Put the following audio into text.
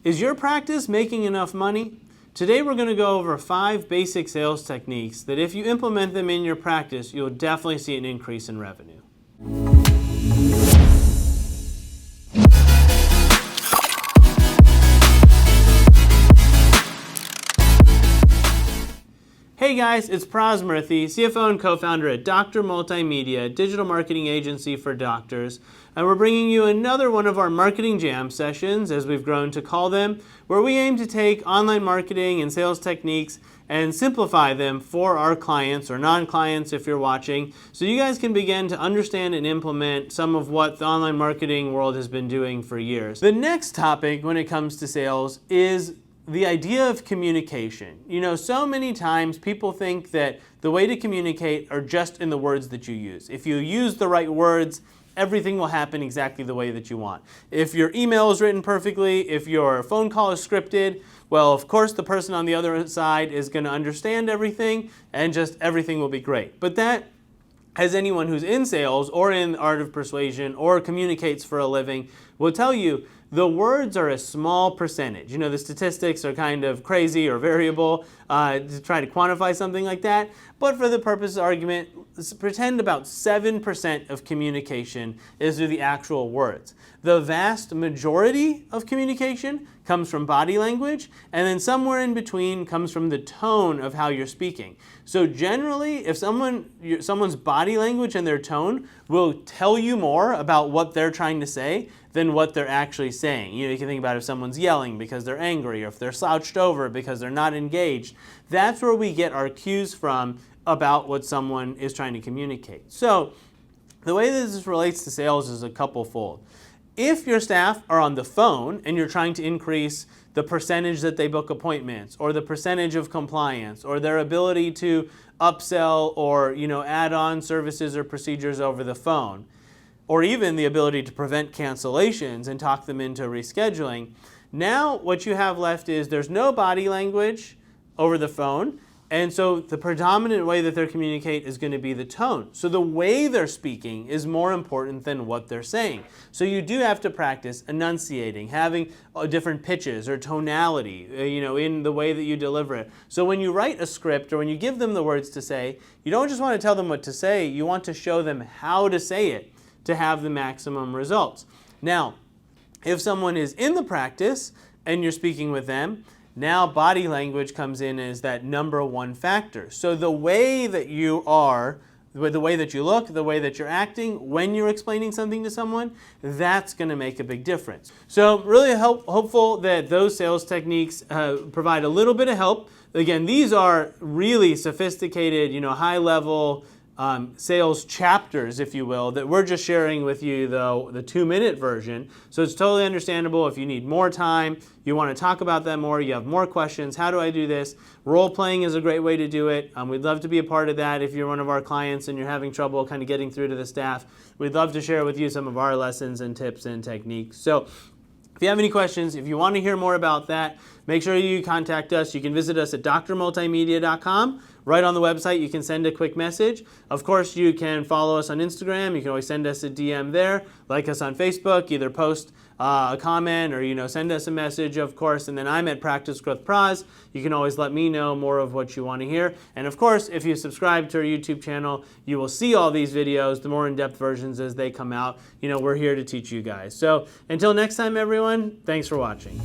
Is your practice making enough money? Today we're going to go over 5 basic sales techniques that if you implement them in your practice, you'll definitely see an increase in revenue. Hey guys, it's Praz Murthy, CFO and co-founder at Dr. Multimedia, a digital marketing agency for doctors. And we're bringing you another one of our marketing jam sessions, as we've grown to call them, where we aim to take online marketing and sales techniques and simplify them for our clients or non-clients if you're watching, so you guys can begin to understand and implement some of what the online marketing world has been doing for years. The next topic when it comes to sales is the idea of communication. You know, so many times people think that the way to communicate are just in the words that you use. If you use the right words, everything will happen exactly the way that you want. If your email is written perfectly, if your phone call is scripted, well, of course the person on the other side is going to understand everything and just everything will be great. But that, as anyone who's in sales or in the art of persuasion or communicates for a living will tell you, the words are a small percentage. You know, the statistics are kind of crazy or variable to try to quantify something like that. But for the purpose of argument, let's pretend about 7% of communication is through the actual words. The vast majority of communication comes from body language, and then somewhere in between comes from the tone of how you're speaking. So generally, if someone's body language and their tone will tell you more about what they're trying to say than what they're actually saying. You know, you can think about if someone's yelling because they're angry, or if they're slouched over because they're not engaged. That's where we get our cues from about what someone is trying to communicate. So the way that this relates to sales is a couple-fold. If your staff are on the phone and you're trying to increase the percentage that they book appointments, or the percentage of compliance, or their ability to upsell or add on services or procedures over the phone, or even the ability to prevent cancellations and talk them into rescheduling, now what you have left is there's no body language over the phone, and so the predominant way that they communicate is going to be the tone. So the way they're speaking is more important than what they're saying. So you do have to practice enunciating, having different pitches or tonality, in the way that you deliver it. So when you write a script or when you give them the words to say, you don't just want to tell them what to say, you want to show them how to say it to have the maximum results. Now, if someone is in the practice and you're speaking with them, now body language comes in as that number one factor. So the way that you are, the way that you look, the way that you're acting when you're explaining something to someone, that's going to make a big difference. So really hopeful that those sales techniques provide a little bit of help. Again, these are really sophisticated, high level sales chapters, if you will, that we're just sharing with you, though, the 2-minute version. So it's totally understandable if you need more time, you want to talk about that more, you have more questions, how do I do this? Role playing is a great way to do it. We'd love to be a part of that if you're one of our clients and you're having trouble kind of getting through to the staff. We'd love to share with you some of our lessons and tips and techniques. So if you have any questions, if you want to hear more about that, make sure you contact us. You can visit us at drmultimedia.com. Right on the website, you can send a quick message. Of course, you can follow us on Instagram. You can always send us a DM there. Like us on Facebook. Either post a comment or send us a message, of course. And then I'm at Practice Growth Praz. You can always let me know more of what you want to hear. And of course, if you subscribe to our YouTube channel, you will see all these videos, the more in-depth versions as they come out. We're here to teach you guys. So until next time, everyone, thanks for watching.